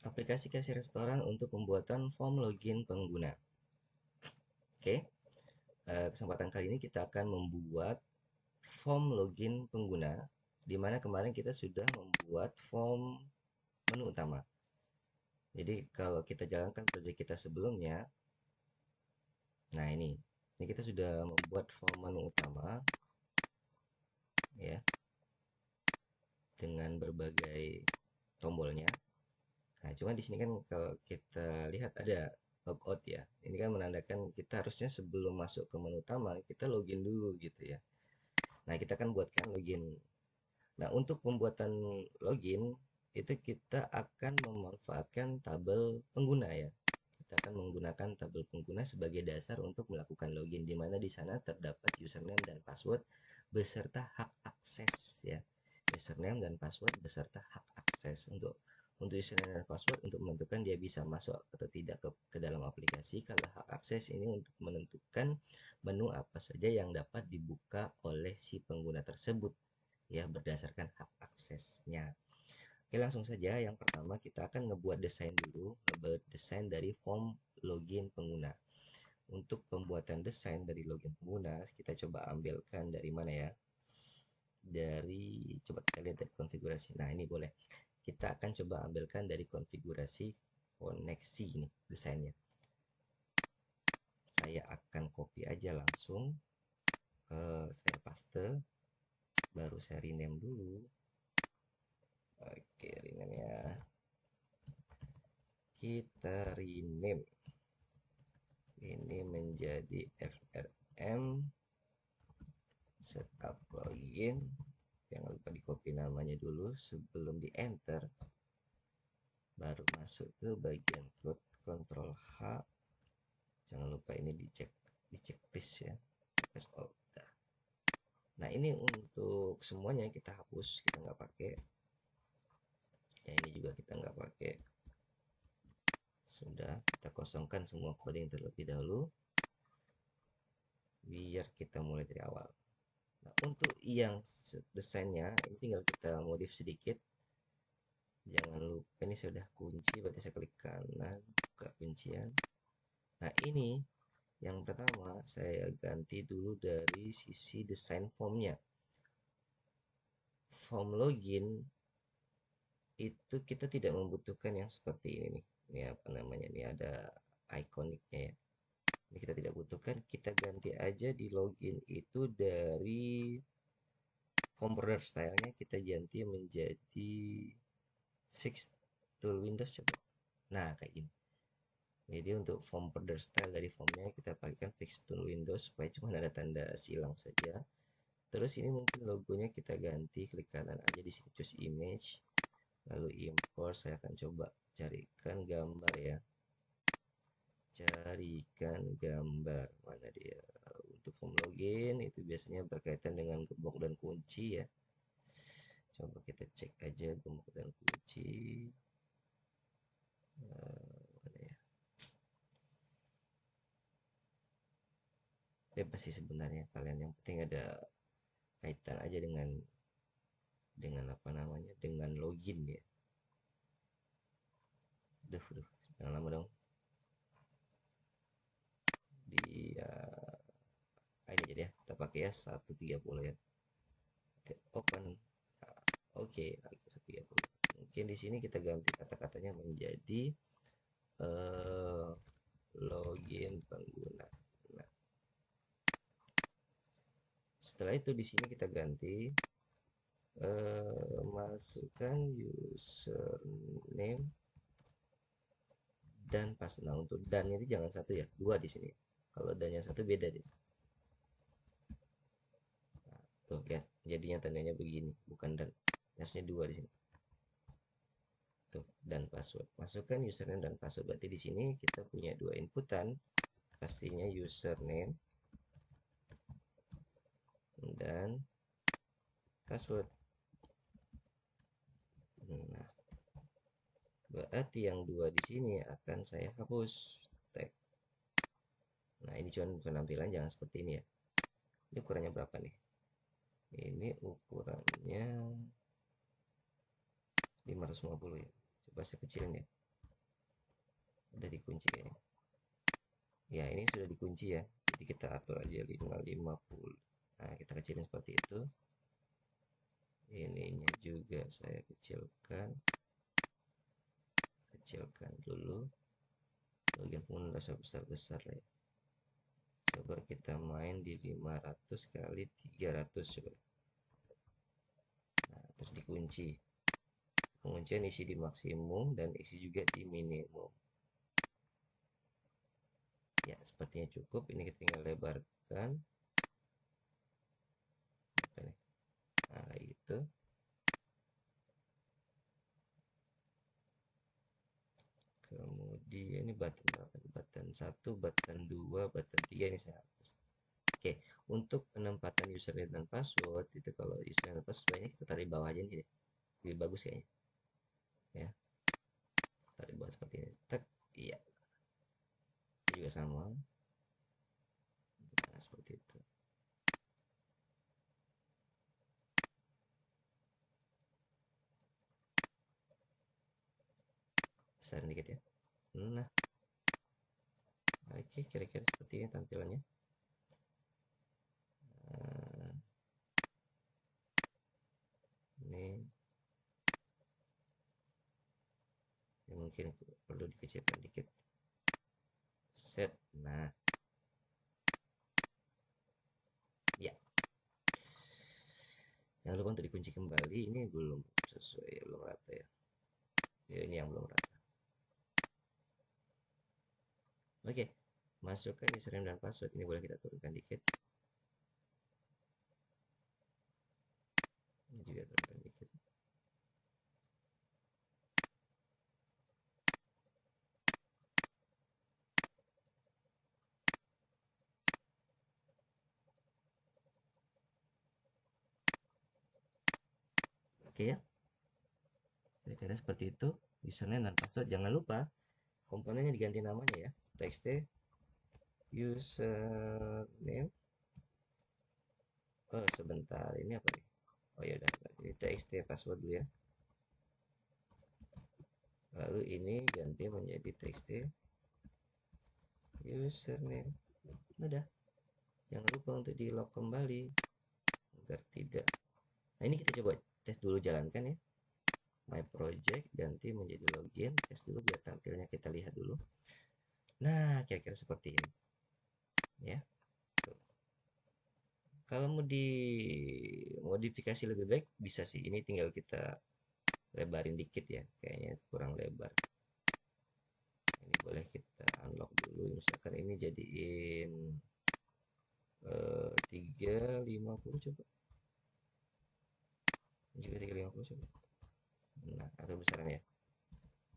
Aplikasi kasih restoran untuk pembuatan form login pengguna. Oke, kesempatan kali ini kita akan membuat form login pengguna, di mana kemarin kita sudah membuat form menu utama. Jadi kalau kita jalankan proyek kita sebelumnya, nah ini kita sudah membuat form menu utama, ya, dengan berbagai tombolnya. Nah, cuma di sini kan kalau kita lihat ada logout ya. Ini kan menandakan kita harusnya sebelum masuk ke menu utama, kita login dulu gitu ya. Nah, kita kan buatkan login. Nah, untuk pembuatan login itu kita akan memanfaatkan tabel pengguna ya. Kita akan menggunakan tabel pengguna sebagai dasar untuk melakukan login, di mana di sana terdapat username dan password beserta hak akses ya. Username dan password beserta hak akses untuk username dan password untuk menentukan dia bisa masuk atau tidak ke dalam aplikasi. Kalau hak akses ini untuk menentukan menu apa saja yang dapat dibuka oleh si pengguna tersebut ya, berdasarkan hak aksesnya. Oke, langsung saja. Yang pertama kita akan ngebuat desain dulu, ngebuat desain dari form login pengguna. Untuk pembuatan desain dari login pengguna, kita coba ambilkan dari mana ya? Coba kita lihat dari konfigurasi. Nah, ini boleh. Kita akan coba ambilkan dari konfigurasi koneksi ini desainnya. Saya akan copy aja langsung. Saya paste, baru saya rename dulu. Oke, rename ya. Kita rename ini menjadi FRM setup login. Jangan lupa di copy namanya dulu sebelum di enter, baru masuk ke bagian code, Ctrl H. Jangan lupa ini di checklist ya, press all. Nah, ini untuk semuanya kita hapus, kita nggak pakai ya. Ini juga kita nggak pakai. Sudah, kita kosongkan semua coding terlebih dahulu biar kita mulai dari awal. Nah, untuk yang desainnya ini tinggal kita modif sedikit. Jangan lupa ini sudah kunci, berarti saya klik kanan, buka kuncian. Nah, ini yang pertama saya ganti dulu dari sisi desain formnya. Form login itu kita tidak membutuhkan yang seperti ini nih. Ini apa namanya? Ini ada ikoniknya ya. Ini kita tidak butuhkan, kita ganti aja di login itu dari form border stylenya kita ganti menjadi fixed tool Windows coba. Nah, kayak gini. Jadi untuk form border style dari formnya kita pakaikan fixed tool Windows supaya cuma ada tanda silang saja. Terus ini mungkin logonya kita ganti, klik kanan aja di sini choose image, lalu import. Saya akan coba carikan gambar ya. Carikan gambar mana dia. Untuk form login itu biasanya berkaitan dengan gembok dan kunci ya. Coba kita cek aja gembok dan kunci. Mana ya? Bebas sih sebenarnya kalian, yang penting ada kaitan aja dengan apa namanya, dengan login ya. Duh, jangan lama dong. Di ini jadi ya, kita pakai ya 130 ya. Open. Nah, oke, lagi 130. Mungkin di sini kita ganti kata-katanya menjadi eh, login pengguna. Nah, setelah itu di sini kita ganti, masukkan username dan pas. Nah, untuk dan itu jangan satu ya, dua di sini. Kalau dan yang satu beda deh. Nah, tuh lihat jadinya tandanya begini, bukan dan. Harusnya dua di sini. Tuh, dan password. Masukkan username dan password. Berarti di sini kita punya dua inputan, pastinya username dan password. Nah, berarti yang dua di sini akan saya hapus tag. Nah, ini cuma penampilan, jangan seperti ini ya. Ini ukurannya berapa nih? Ini ukurannya 550 ya. Coba saya kecilin ya. Udah dikunci kayaknya. Ya, ini sudah dikunci ya. Jadi kita atur aja 550. Nah, kita kecilin seperti itu. Ininya juga saya kecilkan dulu. Bagian pengguna besar-besar lah ya. Coba kita main di 500 kali 300 coba. Nah, terus dikunci. Penguncian isi di maksimum dan isi juga di minimum. Ya, sepertinya cukup. Ini kita tinggal lebarkan. Nah, kayak gitu. Kemudian ini button berapa? Button 1, button 2, button 3 ini saya hapus. Oke, untuk penempatan username dan password itu kalau username dan password sebenarnya kita taruh di bawah aja nih deh. Lebih bagus kayaknya. Ya, taruh di bawah seperti ini. Tek, iya. Ini juga sama. Nah, seperti itu. Besar dikit ya. Nah, oke, kira-kira seperti ini tampilannya. Nah, ini mungkin perlu dikecilkan dikit. Set. Nah, ya. Jangan lupa untuk dikunci kembali. Ini belum sesuai, belum rata ya. Ya, ini yang belum rata. Oke, masukkan username dan password. Ini boleh kita turunkan dikit. Ini juga turunkan dikit. Oke ya, kira-kira seperti itu. Username dan password. Jangan lupa komponennya diganti namanya ya. Txt username. Oh, sebentar. Ini apa nih? Oh ya udah, ini txt password dulu ya. Lalu ini ganti menjadi txt username. Udah. Jangan lupa untuk di lock kembali agar tidak. Nah, ini kita coba tes dulu, jalankan ya. My project ganti menjadi login, tes dulu biar tampilnya kita lihat dulu. Nah, kira-kira seperti ini ya. Tuh. Kalau mau dimodifikasi lebih baik bisa sih. Ini tinggal kita lebarin dikit ya. Kayaknya kurang lebar. Ini boleh kita unlock dulu. Misalkan ini jadiin 350 coba. Ini juga 350 coba. Nah, atau besaran ya.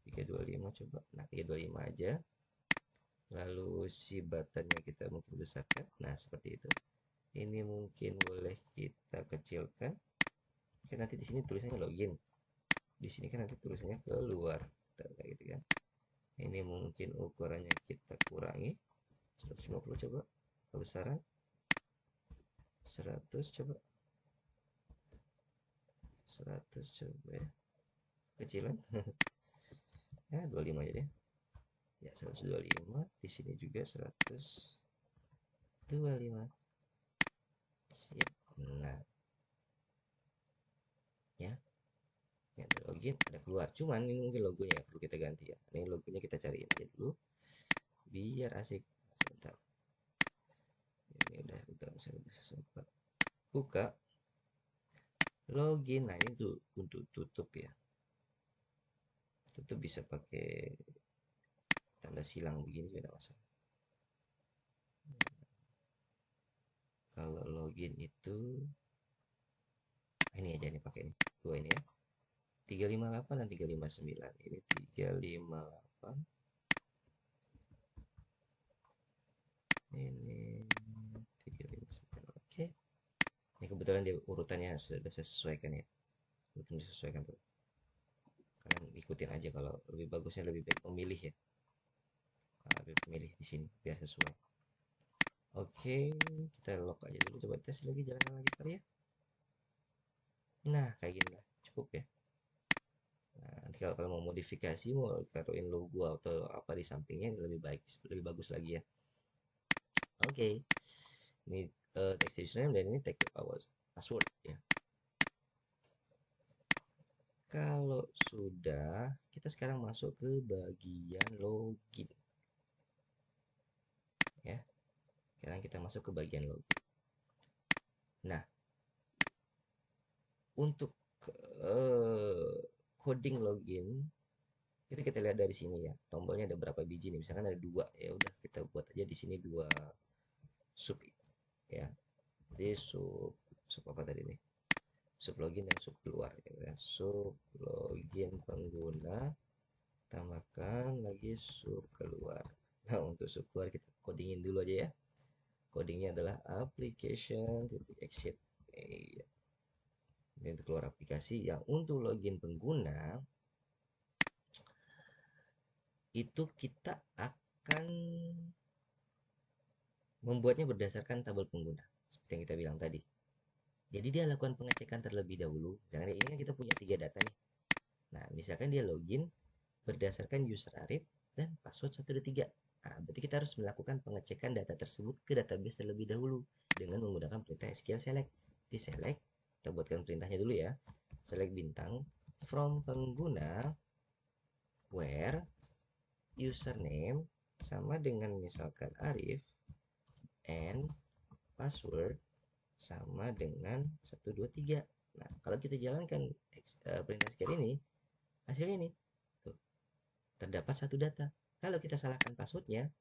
325 coba. Nah, 325 aja. Lalu si buttonnya kita mungkin besarkan. Nah, seperti itu. Ini mungkin boleh kita kecilkan. Oke, nanti di sini tulisannya login. Di sini kan nanti tulisannya keluar. Kayak gitu kan. Ini mungkin ukurannya kita kurangi. 150 coba. Kebesaran. 100 coba. 100 coba ya. Kecilan. Ya, 25 aja deh. Ya, 125. Di sini juga 125. Siap. Nah, ya. Ini ada login, ada keluar. Cuman ini mungkin logonya perlu kita ganti ya. Ini logonya kita cariin aja dulu. Biar asik. Sebentar. Ini udah saya udah sempat buka. Login. Nah, ini tuh untuk tutup ya. Tutup bisa pakai tanda silang begini juga tidak masalah. Kalau login itu ini aja nih, pakai ini. Dua ini ya. 358 dan 359. Ini 358. Ini 359. Oke. Ini kebetulan dia urutannya sudah saya sesuaikan ya. Urutan disesuaikan tuh. Kalian ikutin aja, kalau lebih bagusnya lebih baik memilih ya. Nah, lebih memilih di sini biar sesuai. Oke, kita lock aja dulu, coba tes lagi, jalankan lagi sekali ya. Nah, kayak gini lah, cukup ya. Nah, Nanti kalau mau modifikasi, mau taruhin logo atau apa di sampingnya lebih baik, lebih bagus lagi ya. Oke, ini text username dan ini text password ya. Kalau sudah, kita sekarang masuk ke bagian login ya. Sekarang kita masuk ke bagian login. Nah, untuk uh, coding login itu kita lihat dari sini ya. Tombolnya ada berapa biji nih? Misalkan ada dua, ya udah kita buat aja di sini dua sub ya. Jadi sub apa tadi nih? Sub login dan sub keluar ya. Sub login pengguna tambahkan lagi sub keluar. Nah, untuk sub keluar kita codingin dulu aja ya. Codingnya adalah application exit. Iya. Ini untuk keluar aplikasi. Yang untuk login pengguna itu kita akan membuatnya berdasarkan tabel pengguna seperti yang kita bilang tadi. Jadi dia lakukan pengecekan terlebih dahulu. Jangan ini kan kita punya tiga data nih. Nah, misalkan dia login berdasarkan user Arif dan password 123. Nah, berarti kita harus melakukan pengecekan data tersebut ke database terlebih dahulu dengan menggunakan perintah SQL select. Di select, kita buatkan perintahnya dulu ya. Select bintang from pengguna where username sama dengan misalkan Arif and password sama dengan 123. Nah, kalau kita jalankan perintah SQL ini, hasilnya ini tuh, terdapat satu data. Kalau kita salahkan passwordnya,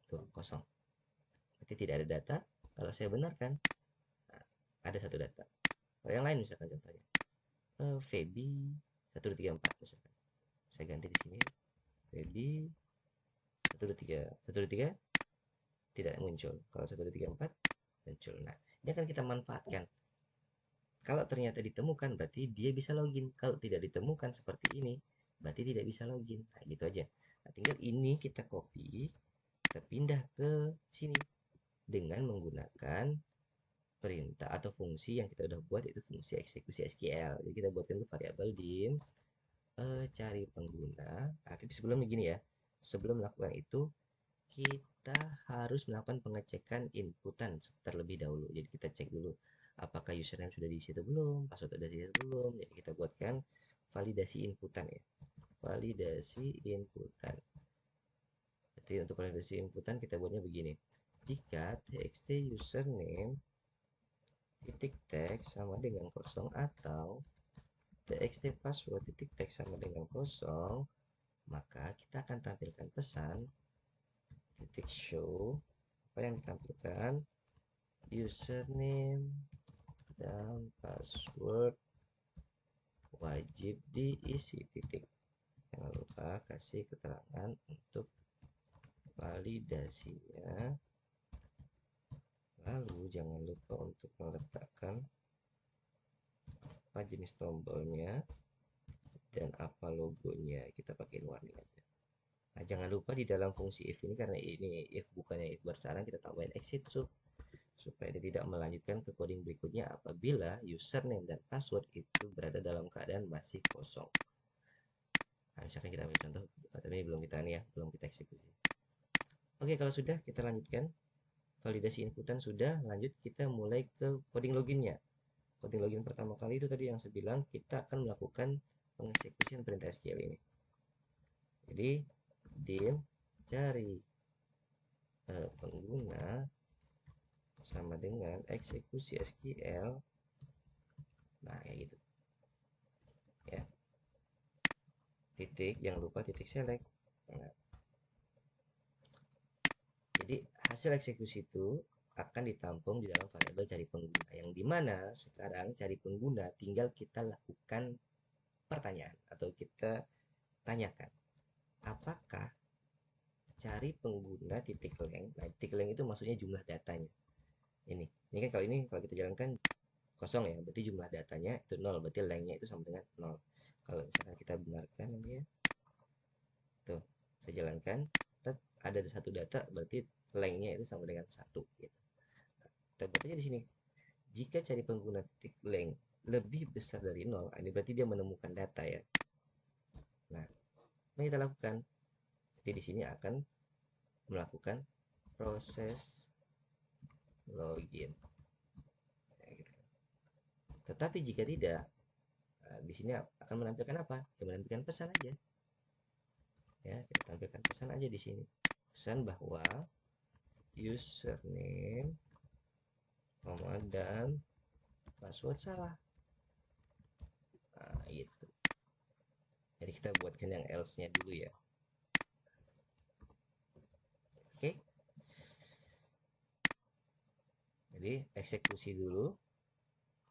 tuh kosong. Berarti tidak ada data. Kalau saya benarkan, nah, ada satu data. Kalau yang lain misalkan contohnya, Feby 134 misalkan. Saya ganti di sini. Feby 123. 123 tidak muncul. Kalau 134 muncul. Nah, ini akan kita manfaatkan. Kalau ternyata ditemukan, berarti dia bisa login. Kalau tidak ditemukan seperti ini, berarti tidak bisa login. Nah, gitu aja. Nah, tinggal ini kita copy, kita pindah ke sini dengan menggunakan perintah atau fungsi yang kita udah buat, yaitu fungsi eksekusi SQL. Jadi kita buatkan itu variabel dim cari pengguna. Nah, tapi sebelumnya gini ya, sebelum melakukan itu kita harus melakukan pengecekan inputan terlebih dahulu. Jadi kita cek dulu apakah username sudah diisi atau belum, password sudah diisi atau belum. Jadi kita buatkan validasi inputan ya. Validasi inputan. Jadi untuk validasi inputan kita buatnya begini. Jika txt username titik teks sama dengan kosong atau txt password titik teks sama dengan kosong, maka kita akan tampilkan pesan titik show. Apa yang ditampilkan? Username dan password wajib diisi titik. Jangan lupa kasih keterangan untuk validasinya. Lalu jangan lupa untuk meletakkan apa jenis tombolnya dan apa logonya. Kita pakai warning aja. Nah, jangan lupa di dalam fungsi if ini, karena ini if bukannya if bersarang, kita tambahin exit sub supaya dia tidak melanjutkan ke coding berikutnya apabila username dan password itu berada dalam keadaan masih kosong. Nah, misalkan kita ambil contoh, tapi ini belum kita nih ya, belum kita eksekusi. Oke, kalau sudah kita lanjutkan. Validasi inputan sudah, lanjut kita mulai ke coding loginnya. Coding login pertama kali itu tadi yang saya bilang, kita akan melakukan pengeksekusian perintah SQL ini. Jadi dim cari pengguna sama dengan eksekusi SQL. Nah, kayak gitu ya. Titik, jangan lupa titik select. Nah, jadi hasil eksekusi itu akan ditampung di dalam variabel cari pengguna, yang dimana sekarang cari pengguna tinggal kita lakukan pertanyaan atau kita tanyakan apakah cari pengguna titik leng. Nah, titik leng itu maksudnya jumlah datanya. Ini kan kalau kita jalankan kosong ya, berarti jumlah datanya itu nol, berarti lengnya itu sama dengan nol. Kalau misalkan kita benarkan ini ya, tuh saya jalankan, ada satu data, berarti lengnya itu sama dengan satu gitu. Nah, kita buat aja di sini. Jika cari pengguna titik leng lebih besar dari nol, ini berarti dia menemukan data ya. Nah, kita lakukan. Jadi di sini akan melakukan proses login. Ya, gitu. Tetapi jika tidak, di sini akan menampilkan apa? Ya, menampilkan pesan aja. Ya, kita tampilkan pesan aja di sini. Pesan bahwa username, dan password salah. Nah, gitu. Jadi kita buatkan yang else-nya dulu ya. Oke. Jadi eksekusi dulu.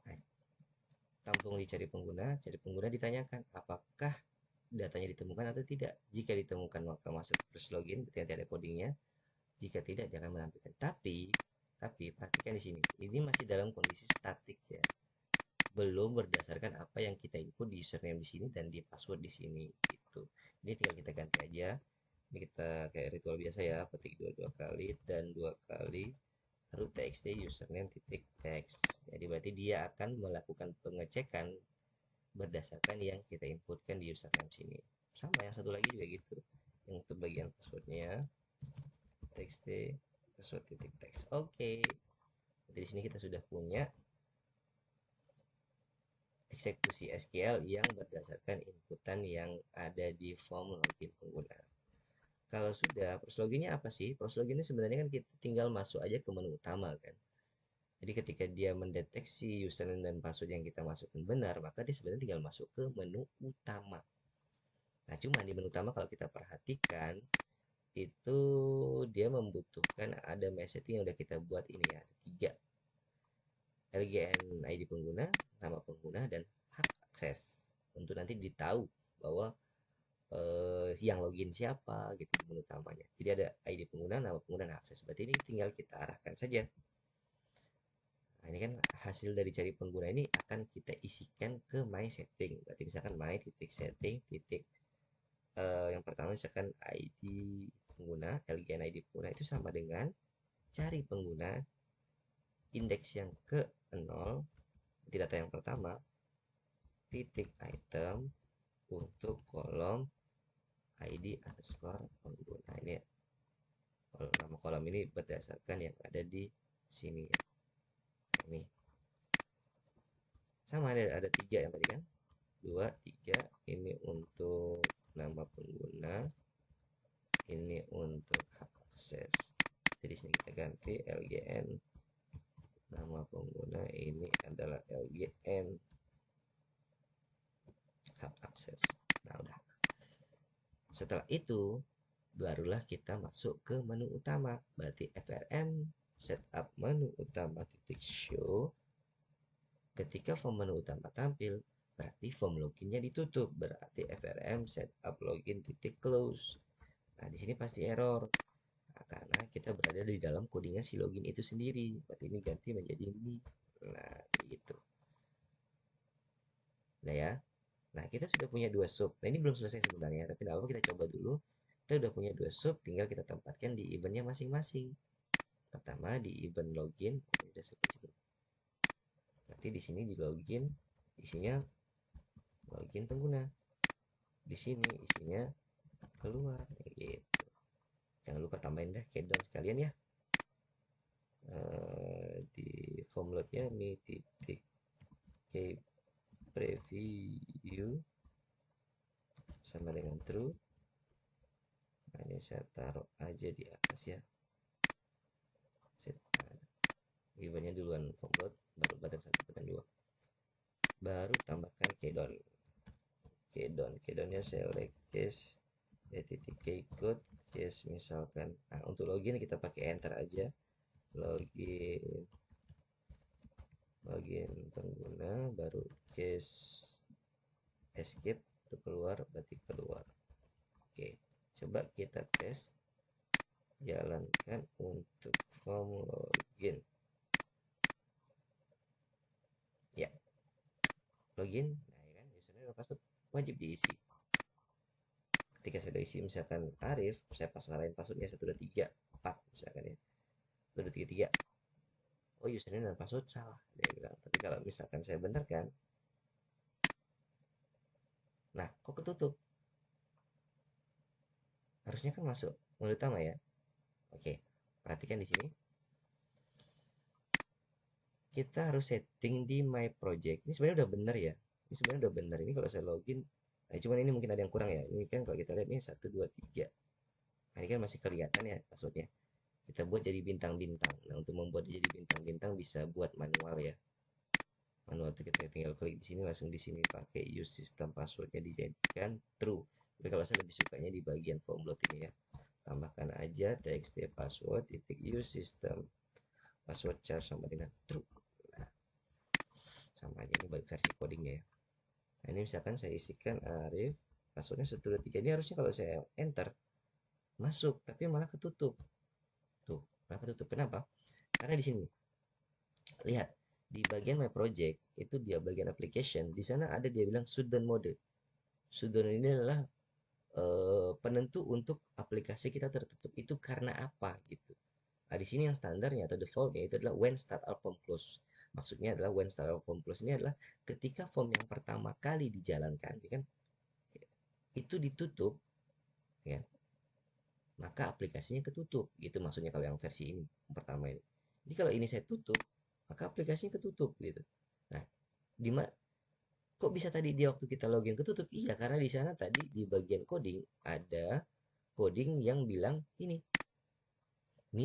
Nah, tampung di cari pengguna ditanyakan apakah datanya ditemukan atau tidak. Jika ditemukan maka masuk terus login, berarti nanti ada codingnya. Jika tidak, dia akan menampilkan. Tapi perhatikan di sini. Ini masih dalam kondisi statik ya. Belum berdasarkan apa yang kita input di username di sini dan di password di sini gitu. Ini tinggal kita ganti aja. Ini kita kayak ritual biasa ya, petik dua kali dan 2 kali root txt username titik text. Jadi berarti dia akan melakukan pengecekan berdasarkan yang kita inputkan di username sini. Sama yang satu lagi juga gitu. Yang untuk bagian passwordnya txt password titik text. Oke. Jadi di sini kita sudah punya eksekusi SQL yang berdasarkan inputan yang ada di form login pengguna. Kalau sudah, proses loginnya apa sih? Proses loginnya sebenarnya kan kita tinggal masuk aja ke menu utama kan. Jadi ketika dia mendeteksi username dan password yang kita masukkan benar, maka dia sebenarnya tinggal masuk ke menu utama. Nah, cuma di menu utama kalau kita perhatikan, itu dia membutuhkan ada message yang udah kita buat ini ya, 3. LGN ID pengguna, nama pengguna, dan hak akses. Untuk nanti ditahu bahwa yang login siapa gitu di menu utamanya. Jadi ada ID pengguna, nama pengguna, dan akses. Berarti ini tinggal kita arahkan saja. Nah, ini kan hasil dari cari pengguna ini akan kita isikan ke my setting. Berarti misalkan my titik setting titik yang pertama misalkan ID pengguna, LGN ID pengguna itu sama dengan cari pengguna indeks yang ke 0, di data yang pertama, titik item untuk kolom ID underscore pengguna. Ini kalau nama kolom ini berdasarkan yang ada di sini ya. Nah, ini sama ada 3 yang tadi kan, 2 3. Ini untuk nama pengguna, ini untuk hak akses. Jadi sini kita ganti LGN nama pengguna, ini adalah LGN hak akses. Nah, udah. Setelah itu barulah kita masuk ke menu utama. Berarti FRM setup menu utama titik show. Ketika form menu utama tampil, berarti form loginnya ditutup. Berarti FRM setup login titik close. Nah, di sini pasti error. Nah, karena kita berada di dalam codingnya si login itu sendiri. Berarti ini ganti menjadi me. Nah, gitu. Nah ya. Nah, kita sudah punya 2 sub. Nah, ini belum selesai sebenarnya, tapi tidak apa, kita coba dulu. Kita udah punya 2 sub, tinggal kita tempatkan di eventnya masing-masing. Pertama di event login, ini udah saya kunci dulu. Nanti di sini di login, isinya login pengguna. Di sini isinya keluar, gitu. Jangan lupa tambahin deh kedon sekalian ya. Di form loadnya mi titik k preview sama dengan true. Nah, ini saya taruh aja di atas ya. Set. Nah, eventnya duluan form load, baru button 1 button 2, baru tambahkan kedon. Kedonnya select case ya titik code case misalkan. Nah, untuk login kita pakai enter aja. Login pengguna, baru case escape untuk keluar, berarti keluar. Oke, coba kita tes, jalankan untuk form login ya. Login, nah ya kan, username dan password wajib diisi. Ketika saya sudah isi misalkan Arif, saya pasangin passwordnya 123 4 misalkan ya, 123 oh username dan password salah dia bilang. Tapi kalau misalkan saya benarkan, nah kok ketutup, harusnya kan masuk menu utama ya. Oke, perhatikan di sini. Kita harus setting di my project. Ini sebenarnya udah bener ya. Ini sebenarnya udah bener. Ini kalau saya login, nah cuman ini mungkin ada yang kurang ya. Ini kan kalau kita lihat ini 1, 2, 3. Nah, ini kan masih kelihatan ya passwordnya. Kita buat jadi bintang-bintang. Nah, untuk membuat jadi bintang-bintang bisa buat manual ya. Manual itu kita tinggal klik di sini, langsung di sini pakai use system passwordnya dijadikan true. Tapi kalau saya lebih sukanya di bagian form load ini ya. Tambahkan aja txt password titik use system password char sama dengan true. Nah, sama aja ini versi codingnya ya. Nah, ini misalkan saya isikan Arif, passwordnya 1, 2, 3. Ini harusnya kalau saya enter masuk, tapi malah ketutup. Tuh, malah ketutup. Kenapa? Karena di sini, lihat di bagian my project itu dia bagian application. Di sana ada dia bilang shutdown mode. Shutdown ini adalah penentu untuk aplikasi kita tertutup itu karena apa gitu. Nah, di sini yang standarnya atau defaultnya itu adalah when start up form close. Maksudnya adalah when start up form close ini adalah ketika form yang pertama kali dijalankan, ya kan, itu ditutup, ya, maka aplikasinya ketutup. Gitu maksudnya kalau yang versi ini, yang pertama ini. Jadi kalau ini saya tutup, maka aplikasinya ketutup gitu. Nah, di kok bisa tadi dia waktu kita login ketutup? Iya, karena di sana tadi di bagian coding ada coding yang bilang ini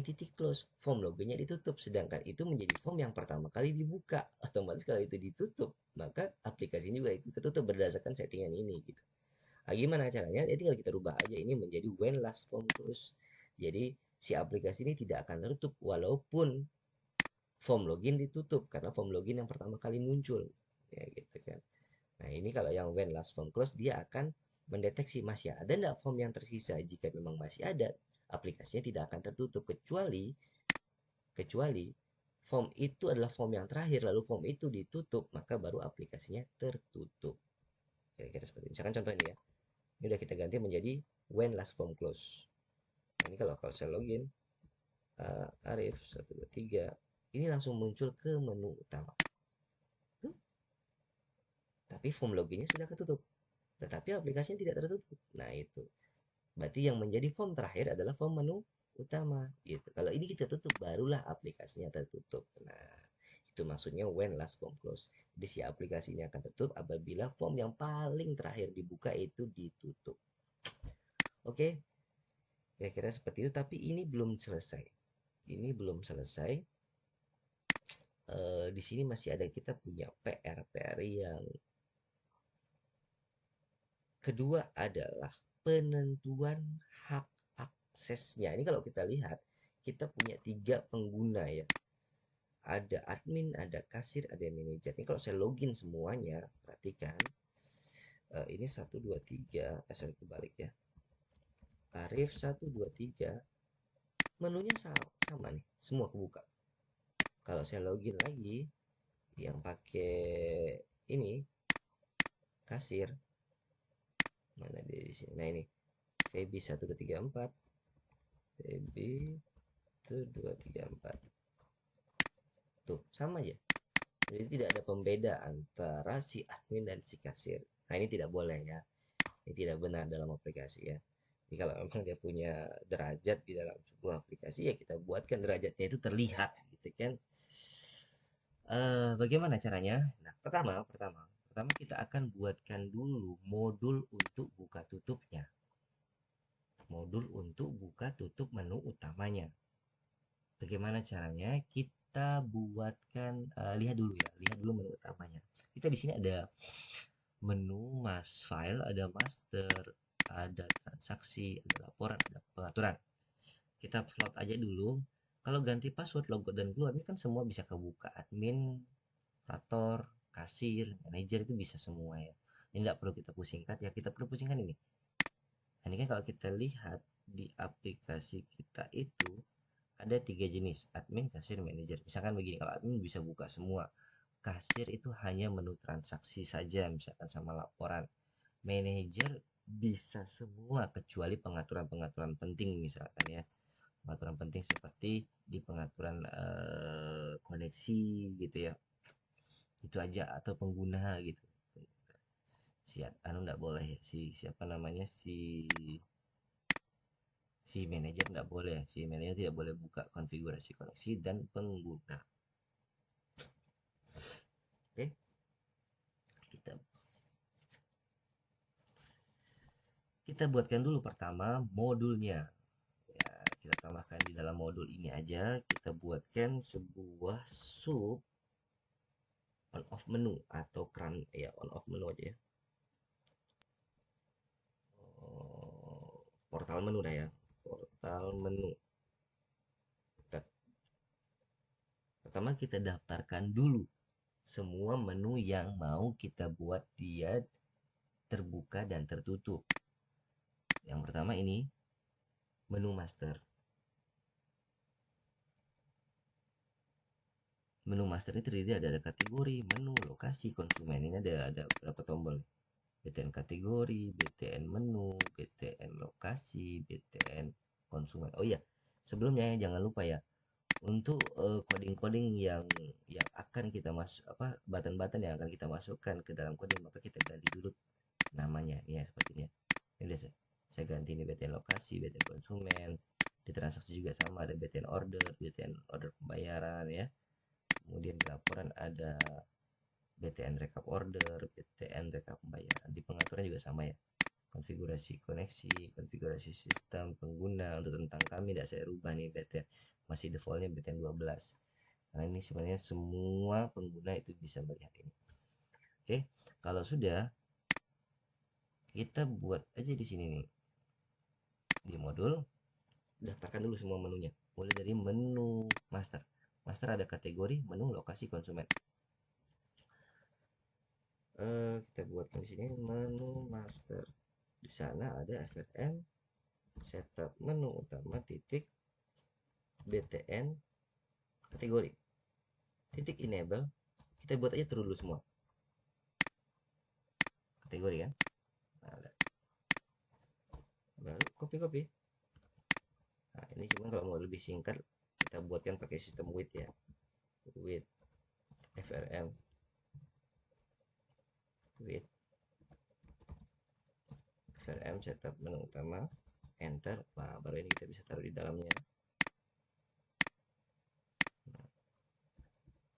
titik close, form logonya ditutup, sedangkan itu menjadi form yang pertama kali dibuka. Otomatis kalau itu ditutup, maka aplikasi juga ikut ketutup berdasarkan settingan ini gitu. Nah, gimana caranya? Ya tinggal kita rubah aja ini menjadi when last form close. Jadi si aplikasi ini tidak akan tertutup walaupun form login ditutup karena form login yang pertama kali muncul. Ya gitu kan. Nah, ini kalau yang when last form close dia akan mendeteksi masih ada nggak form yang tersisa. Jika memang masih ada, aplikasinya tidak akan tertutup kecuali kecuali form itu adalah form yang terakhir lalu form itu ditutup maka baru aplikasinya tertutup. Kira-kira seperti ini. Misalkan contoh ini ya. Ini udah kita ganti menjadi when last form close. Nah, ini kalau saya login Arif 1, 2, 3 ini langsung muncul ke menu utama. Tuh, tapi form loginnya sudah ketutup. Tetapi aplikasinya tidak tertutup. Nah, itu. Berarti yang menjadi form terakhir adalah form menu utama gitu. Kalau ini kita tutup barulah aplikasinya tertutup. Nah, itu maksudnya when last form close. Jadi si aplikasinya akan tertutup apabila form yang paling terakhir dibuka itu ditutup. Oke, kira-kira seperti itu. Tapi ini belum selesai. Ini belum selesai. Di sini masih ada kita punya PR yang kedua adalah penentuan hak aksesnya. Ini kalau kita lihat, kita punya 3 pengguna ya. Ada admin, ada kasir, ada manajer. Ini kalau saya login semuanya, perhatikan. Ini 1, 2, 3. Sorry, kebalik ya. Arif 1, 2, 3. Menunya sama nih, semua kebuka. Kalau saya login lagi, yang pakai ini kasir, mana di sini? Nah ini, Feby 1, 2, 3, 4. Feby 1, 2, 3, 4. Tuh, sama aja. Jadi tidak ada pembeda antara si admin dan si kasir. Nah, ini tidak boleh ya. Ini tidak benar dalam aplikasi ya. Jadi kalau memang dia punya derajat di dalam sebuah aplikasi ya kita buatkan derajatnya itu terlihat gitu kan. Bagaimana caranya? Nah, pertama kita akan buatkan dulu modul untuk buka tutupnya. Modul untuk buka tutup menu utamanya. Bagaimana caranya? Kita buatkan lihat dulu ya, lihat dulu menu utamanya. Kita di sini ada menu mas file, ada master, ada transaksi, ada laporan, ada pengaturan. Kita float aja dulu. Kalau ganti password, logout dan keluar ini kan semua bisa kebuka. Admin, operator, kasir, manajer itu bisa semua ya. Ini tidak perlu kita pusingkan. Ya kita perlu pusingkan ini. Nah, ini kan kalau kita lihat di aplikasi kita itu ada 3 jenis, admin, kasir, manajer. Misalkan begini, kalau admin bisa buka semua. Kasir itu hanya menu transaksi saja, misalkan sama laporan. Manajer bisa semua kecuali pengaturan-pengaturan penting misalkan ya. Pengaturan penting seperti di pengaturan koneksi gitu ya. Itu aja atau pengguna gitu. Si anu enggak boleh ya, si siapa namanya si Si manajer nggak boleh, si manajer tidak boleh buka konfigurasi koneksi dan pengguna. Oke, kita kita buatkan dulu pertama modulnya. Ya, kita tambahkan di dalam modul ini aja, kita buatkan sebuah sub on off menu atau keran ya on off menu aja ya. Portal menu dah ya. Portal menu. Pertama kita daftarkan dulu semua menu yang mau kita buat dia terbuka dan tertutup. Yang pertama ini menu master. Menu master ini terdiri ada kategori, menu, lokasi, konsumen. Ini ada berapa tombol? BTN kategori, BTN menu, BTN lokasi, BTN konsumen. Oh iya, sebelumnya jangan lupa ya untuk coding-coding yang akan kita masuk apa button-button yang akan kita masukkan ke dalam coding maka kita ganti dulu namanya ya seperti ini ya. Ini udah saya ganti ini BTN lokasi, BTN konsumen. Di transaksi juga sama ada BTN order pembayaran ya. Kemudian di laporan ada BTN rekap order, BTN rekap pembayaran. Di pengaturan juga sama ya. Konfigurasi koneksi, konfigurasi sistem pengguna. Untuk tentang kami tidak saya rubah nih BTN. Masih defaultnya BTN 12. Karena ini sebenarnya semua pengguna itu bisa melihat ini. Oke, kalau sudah kita buat aja di sini nih. Di modul daftarkan dulu semua menunya. Mulai dari menu master. Master ada kategori, menu, lokasi, konsumen. Kita buatkan di sini menu master. Di sana ada FRM setup menu utama titik BTN kategori titik enable. Kita buat aja terus dulu semua kategori kan. Nah, baru copy. Nah, ini cuma kalau mau lebih singkat kita buatkan pakai sistem with ya. With FRM with FRM setup menu utama enter. Nah, baru ini kita bisa taruh di dalamnya. Nah,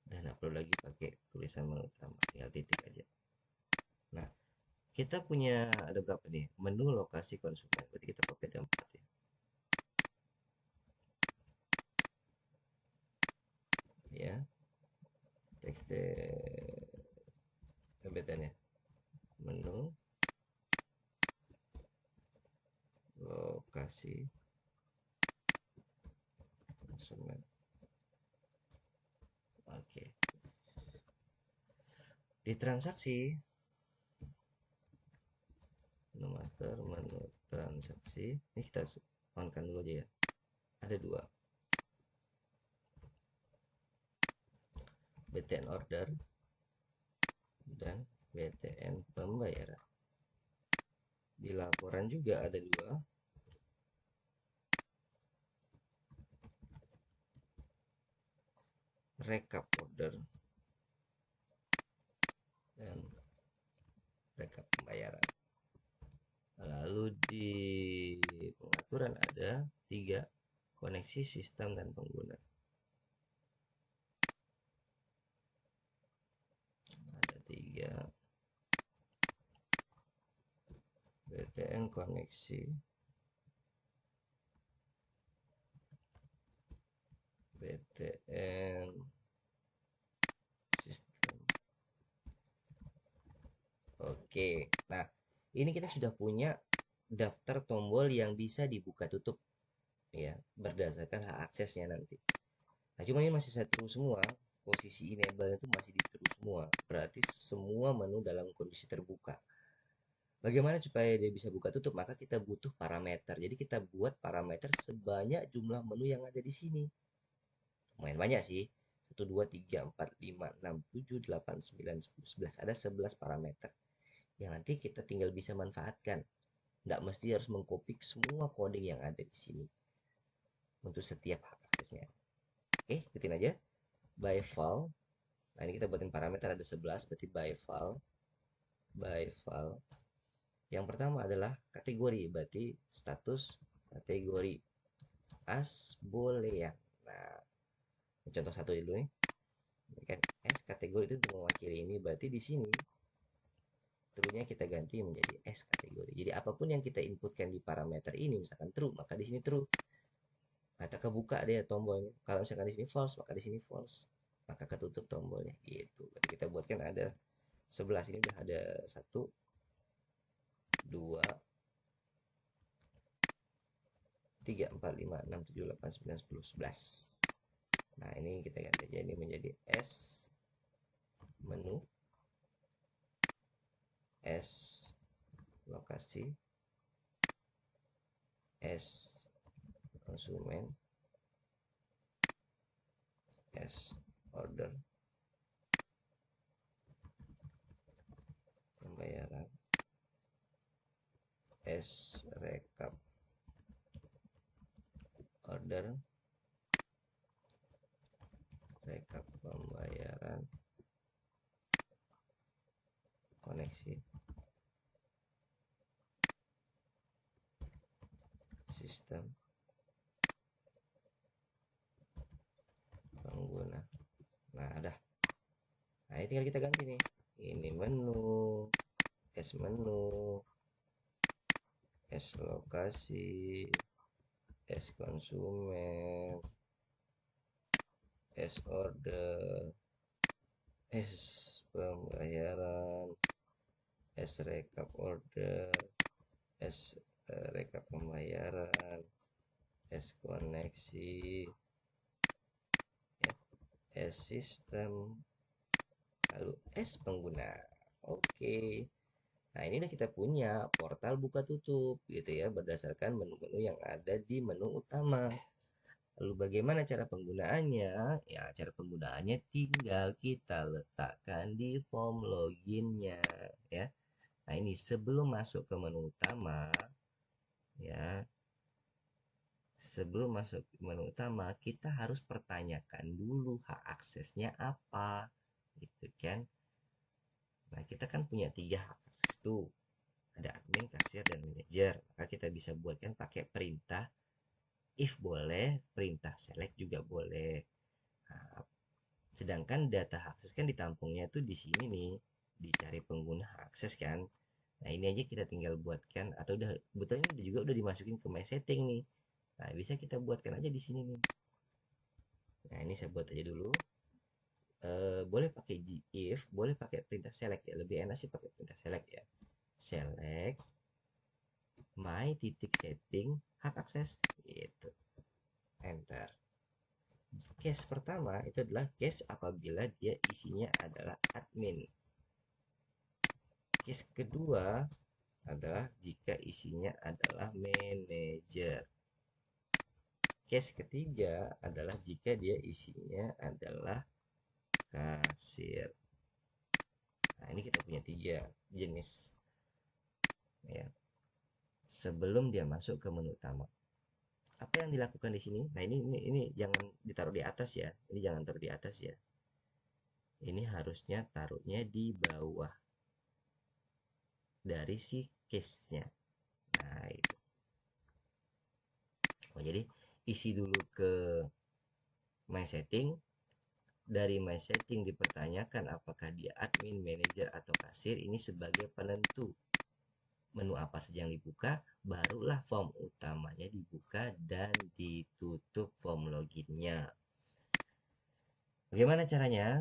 dan nggak perlu lagi pakai tulisan menu utama, tinggal titik aja. Nah, kita punya ada berapa nih menu lokasi konsumen, berarti kita pakai ada 4 ya. Ya, teks BTN ya, menu lokasi konsumen. Oke, di transaksi menu master, menu transaksi ini kita on kan dulu aja ya. Ada dua, BTN order dan BTN pembayaran. Di laporan juga ada dua, rekap order dan rekap pembayaran. Lalu di pengaturan ada 3, koneksi sistem dan pengguna. Ada 3, BTN koneksi, BTN sistem. Oke, nah ini kita sudah punya daftar tombol yang bisa dibuka tutup ya berdasarkan hak aksesnya nanti. Nah cuma ini masih saya true semua, posisi enable itu masih di true semua, berarti semua menu dalam kondisi terbuka. Bagaimana supaya dia bisa buka tutup? Maka kita butuh parameter. Jadi kita buat parameter sebanyak jumlah menu yang ada di sini. Lumayan banyak sih. 1, 2, 3, 4, 5, 6, 7, 8, 9, 10, 11. Ada 11 parameter. Yang nanti kita tinggal bisa manfaatkan. Nggak mesti harus mengcopy semua coding yang ada di sini. Untuk setiap hak aksesnya. Oke, ikutin aja. By file. Nah, ini kita buatin parameter ada 11. Berarti by file. By file. Yang pertama adalah kategori, berarti status kategori as boolean. Nah, contoh satu dulu nih. Ini kan S kategori itu untuk mewakili ini, berarti di sini true-nya kita ganti menjadi S kategori. Jadi apapun yang kita inputkan di parameter ini, misalkan true, maka di sini true. Maka kebuka dia tombolnya. Kalau misalkan di sini false, maka di sini false. Maka ketutup tombolnya. Gitu. Berarti kita buatkan ada 11. Ini udah ada 1, 2, 3, 4, 5, 6, 7, 8, 9, 10, 11. Nah, ini kita ganti aja ini menjadi S menu, S lokasi, S konsumen, S order, pembayaran, S rekap order, rekap pembayaran, koneksi, sistem, pengguna. Nah, udah. Nah, ini tinggal kita ganti nih. Ini menu, S menu, S lokasi, S konsumen, S order, S pembayaran, S rekap order, S rekap pembayaran, S koneksi, ya, S sistem, lalu S pengguna. Oke. Nah, ini udah kita punya portal buka tutup gitu ya, berdasarkan menu-menu yang ada di menu utama. Lalu bagaimana cara penggunaannya? Ya, cara penggunaannya tinggal kita letakkan di form loginnya ya. Nah, ini sebelum masuk ke menu utama ya, sebelum masuk ke menu utama kita harus pertanyakan dulu hak aksesnya apa gitu kan. Nah, kita kan punya 3 hak akses tuh. Ada admin, kasir, dan manajer. Maka kita bisa buatkan pakai perintah if boleh, perintah select juga boleh. Nah, sedangkan data akses kan ditampungnya tuh di sini nih, dicari pengguna akses kan. Nah, ini aja kita tinggal buatkan atau udah kebetulan ini juga udah dimasukin ke my setting nih. Nah, bisa kita buatkan aja di sini nih. Nah, ini saya buat aja dulu. Boleh pakai if, boleh pakai perintah select ya. Lebih enak sih pakai perintah select ya. Select my titik setting hak akses gitu. Enter. Case pertama itu adalah case apabila dia isinya adalah admin. Case kedua adalah jika isinya adalah manajer. Case ketiga adalah jika dia isinya adalah kasir. Nah, ini kita punya 3 jenis ya. Sebelum dia masuk ke menu utama. Apa yang dilakukan di sini? Nah, ini jangan ditaruh di atas ya. Ini jangan taruh di atas ya. Ini harusnya taruhnya di bawah dari si case-nya. Nah, itu. Oh, jadi isi dulu ke my setting. Dari my setting dipertanyakan apakah dia admin, manager, atau kasir. Ini sebagai penentu menu apa saja yang dibuka, barulah form utamanya dibuka dan ditutup form loginnya. Bagaimana caranya?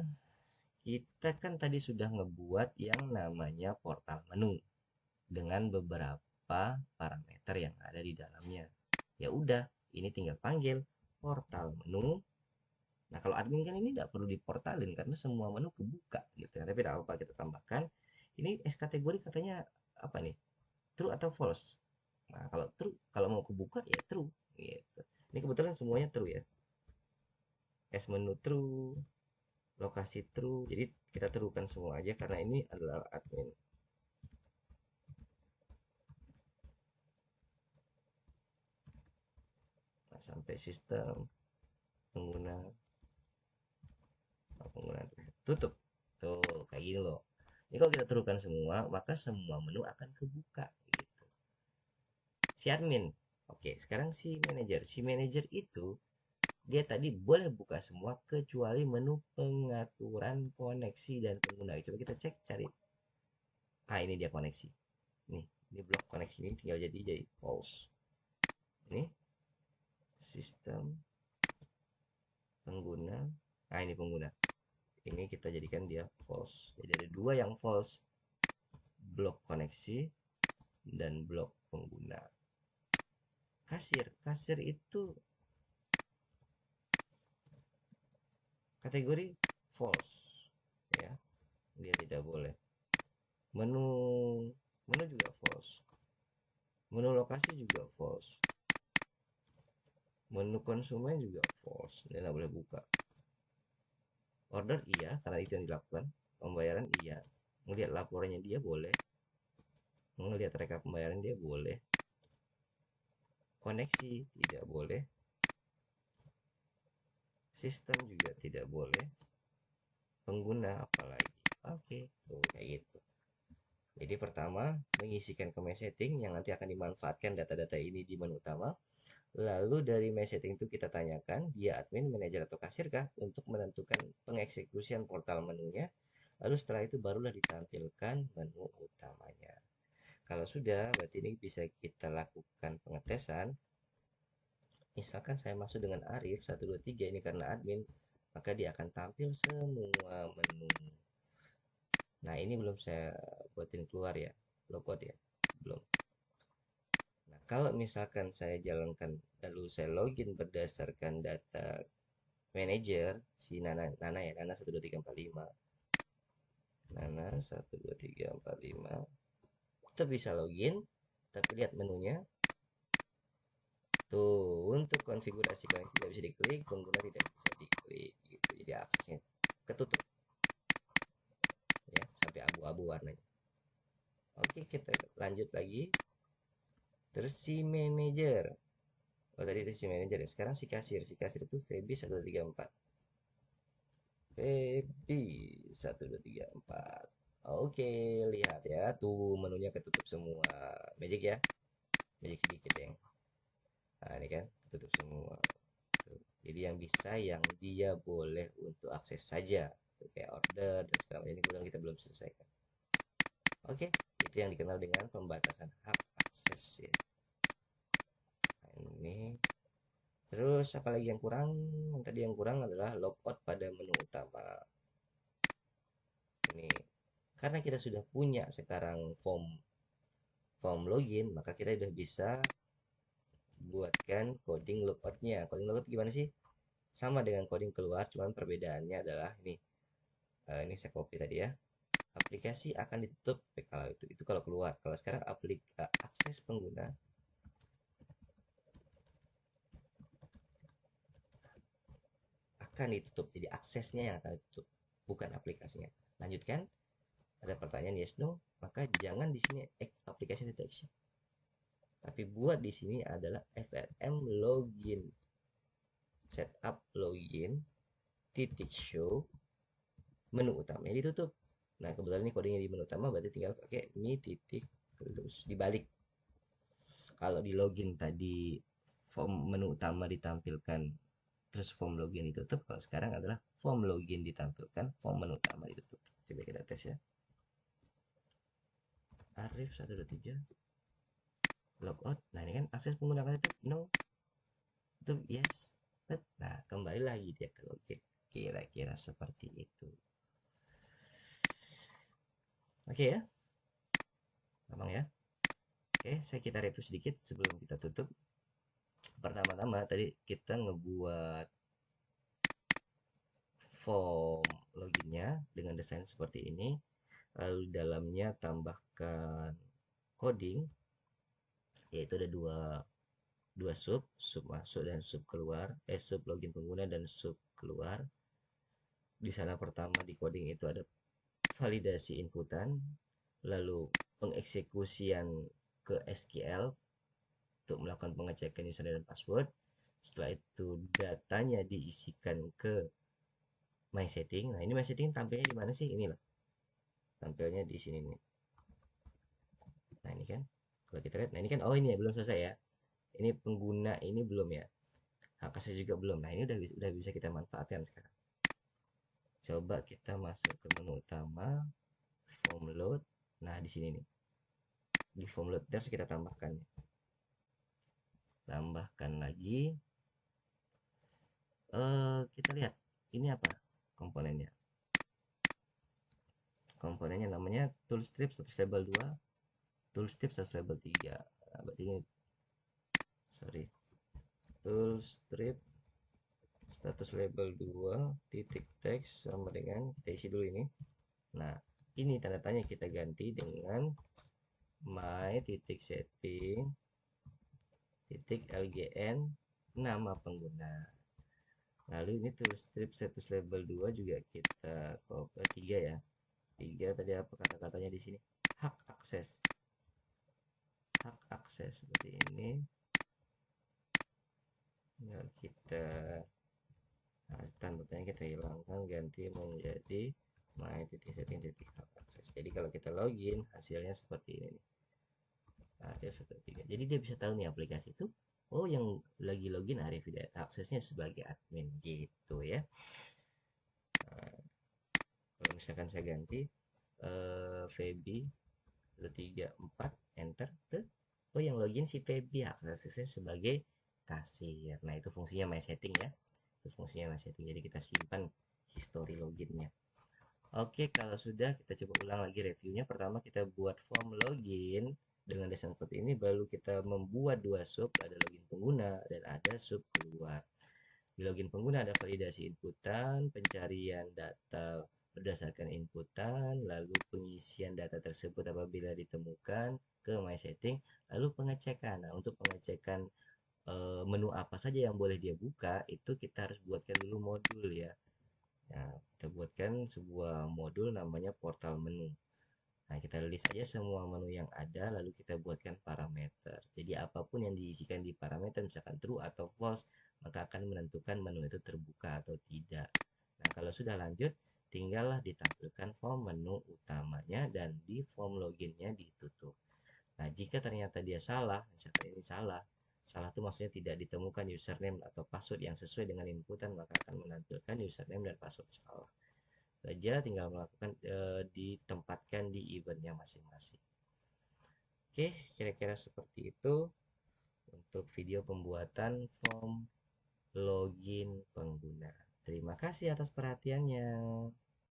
Kita kan tadi sudah ngebuat yang namanya portal menu dengan beberapa parameter yang ada di dalamnya. Ya udah, ini tinggal panggil portal menu. Nah, kalau admin kan ini tidak perlu diportalin karena semua menu kebuka gitu ya. Tapi tidak apa, kita tambahkan. Ini S kategori katanya apa nih? True atau false? Nah, kalau true, kalau mau kebuka ya true gitu. Ini kebetulan semuanya true ya. S menu true, lokasi true. Jadi kita truekan semua aja karena ini adalah admin. Nah, sampai sistem pengguna tutup. Tuh, kayak gini loh. Ini kalau kita truekan semua, maka semua menu akan kebuka gitu. Si admin. Oke, sekarang si manajer itu dia tadi boleh buka semua kecuali menu pengaturan koneksi dan pengguna. Coba kita cek cari. Ah, ini dia koneksi. Ini blok koneksi ini tinggal jadi false. Ini sistem pengguna. Nah, ini pengguna. Ini kita jadikan dia false. Jadi ada dua yang false. Blok koneksi dan blok pengguna. Kasir itu kategori false, ya, dia tidak boleh. Menu menu juga false. Menu lokasi juga false. Menu konsumen juga false. Dia nggak boleh buka. Order iya, karena itu yang dilakukan. Pembayaran iya. Ngelihat laporannya dia boleh. Ngelihat rekap pembayaran dia boleh. Koneksi tidak boleh. Sistem juga tidak boleh. Pengguna apalagi. Oke, tuh kayak gitu. Jadi pertama, mengisikan ke my setting yang nanti akan dimanfaatkan data-data ini di menu utama. Lalu dari my setting itu kita tanyakan, dia admin, manajer atau kasir kah untuk menentukan pengeksekusian portal menunya. Lalu setelah itu barulah ditampilkan menu utamanya. Kalau sudah, berarti ini bisa kita lakukan pengetesan. Misalkan saya masuk dengan Arif 123 ini karena admin, maka dia akan tampil semua menu. Nah, ini belum saya buatin keluar ya, logout ya, belum. Nah, kalau misalkan saya jalankan lalu saya login berdasarkan data manager si Nana ya, Nana 12345. Nana 12345. Kita bisa login, tapi lihat menunya. Tuh, untuk konfigurasi koneksi tidak bisa diklik, pengguna tidak bisa diklik gitu. Jadi aksesnya ketutup ya, sampai abu-abu warnanya. Oke, kita lanjut lagi. Terus si manager. Oh, tadi itu si manager ya. Sekarang si kasir. Si kasir itu Feby 134. Feby 12345. Oke, lihat ya. Tuh menunya ketutup semua. Magic ya. Magic sedikit ya. Nah, ini kan ketutup semua. Tuh. Jadi yang bisa yang dia boleh untuk akses saja. Tuh, kayak order dan segala macam. Ini kebetulan kita belum selesaikan. Oke, itu yang dikenal dengan pembatasan hak akses ya. Nah, ini terus apalagi yang kurang? Yang tadi yang kurang adalah logout pada menu utama. Ini karena kita sudah punya sekarang form form login, maka kita sudah bisa buatkan coding logoutnya. Coding logout gimana sih? Sama dengan coding keluar, cuman perbedaannya adalah ini. Ini saya copy tadi ya. Aplikasi akan ditutup kalau itu kalau keluar. Kalau sekarang akses pengguna akan ditutup. Jadi aksesnya yang akan ditutup, bukan aplikasinya. Lanjutkan. Ada pertanyaan yes no, maka jangan di sini aplikasi detection. Tapi buat di sini adalah FRM login. Setup login titik show menu utamanya ditutup. Nah, kebetulan ini kodenya di menu utama berarti tinggal pakai mi titik close dibalik. Kalau di login tadi form menu utama ditampilkan terus form login ditutup, kalau sekarang adalah form login ditampilkan, form menu utama ditutup. Coba kita tes ya. Arif 123 logout. Nah, ini kan akses menggunakan itu no. Itu yes. Nah, kembali lagi dia ke login. Kira-kira seperti itu. Oke ya, gampang ya. Oke, kita review sedikit sebelum kita tutup. Pertama-tama tadi kita ngebuat form loginnya dengan desain seperti ini. Lalu dalamnya tambahkan coding, yaitu ada dua sub masuk dan sub keluar, sub login pengguna dan sub keluar. Di sana pertama di coding itu ada validasi inputan, lalu pengeksekusian ke SQL untuk melakukan pengecekan username dan password. Setelah itu datanya diisikan ke my setting. Nah, ini my setting tampilnya di mana sih? Inilah. Tampilnya di sini nih. Nah, ini kan. Kalau kita lihat, nah ini kan oh ini ya belum selesai ya. Ini pengguna ini belum ya. Hak akses juga belum. Nah, ini udah bisa kita manfaatkan sekarang. Coba kita masuk ke menu utama, form load. Nah, di sini nih. Di form load terus kita tambahkan. Tambahkan lagi. Kita lihat ini apa komponennya. Komponennya namanya toolstrip status label 2, toolstrip status label 3. Nah, berarti ini sorry. Toolstrip status label 2 titik text sama dengan kita isi dulu ini. Nah, ini tanda tanya kita ganti dengan my titik setting titik lgn nama pengguna. Lalu ini toolstrip status label 2 juga kita copy 3 ya. 3 tadi apa kata-katanya di sini? Hak akses. Hak akses seperti ini. Ya, kita tanda tanya kita hilangkan ganti menjadi my titik setting titik hak akses. Jadi kalau kita login hasilnya seperti ini nih. Nah, dia 1, 3. Jadi dia bisa tahu nih aplikasi itu. Oh, yang lagi login Arif Hidayat aksesnya sebagai admin gitu ya. Nah, kalau misalkan saya ganti Feby 234 enter tuh. Oh, yang login si Feby aksesnya sebagai kasir. Nah, itu fungsinya my setting ya. Itu fungsinya my setting. Jadi kita simpan history loginnya. Oke, kalau sudah kita coba ulang lagi reviewnya. Pertama kita buat form login dengan desain seperti ini, baru kita membuat dua sub, ada login pengguna dan ada sub keluar. Di login pengguna ada validasi inputan, pencarian data berdasarkan inputan, lalu pengisian data tersebut apabila ditemukan ke my setting, lalu pengecekan. Nah, untuk pengecekan menu apa saja yang boleh dia buka, itu kita harus buatkan dulu modul ya. Nah, kita buatkan sebuah modul namanya portal menu. Nah, kita list aja semua menu yang ada, lalu kita buatkan parameter. Jadi, apapun yang diisikan di parameter, misalkan true atau false, maka akan menentukan menu itu terbuka atau tidak. Nah, kalau sudah lanjut, tinggallah ditampilkan form menu utamanya dan di form loginnya ditutup. Nah, jika ternyata dia salah, misalkan ini salah, salah itu maksudnya tidak ditemukan username atau password yang sesuai dengan inputan, maka akan menampilkan username dan password salah. Saja tinggal melakukan ditempatkan di eventnya masing-masing. Oke, kira-kira seperti itu untuk video pembuatan form login pengguna. Terima kasih atas perhatiannya.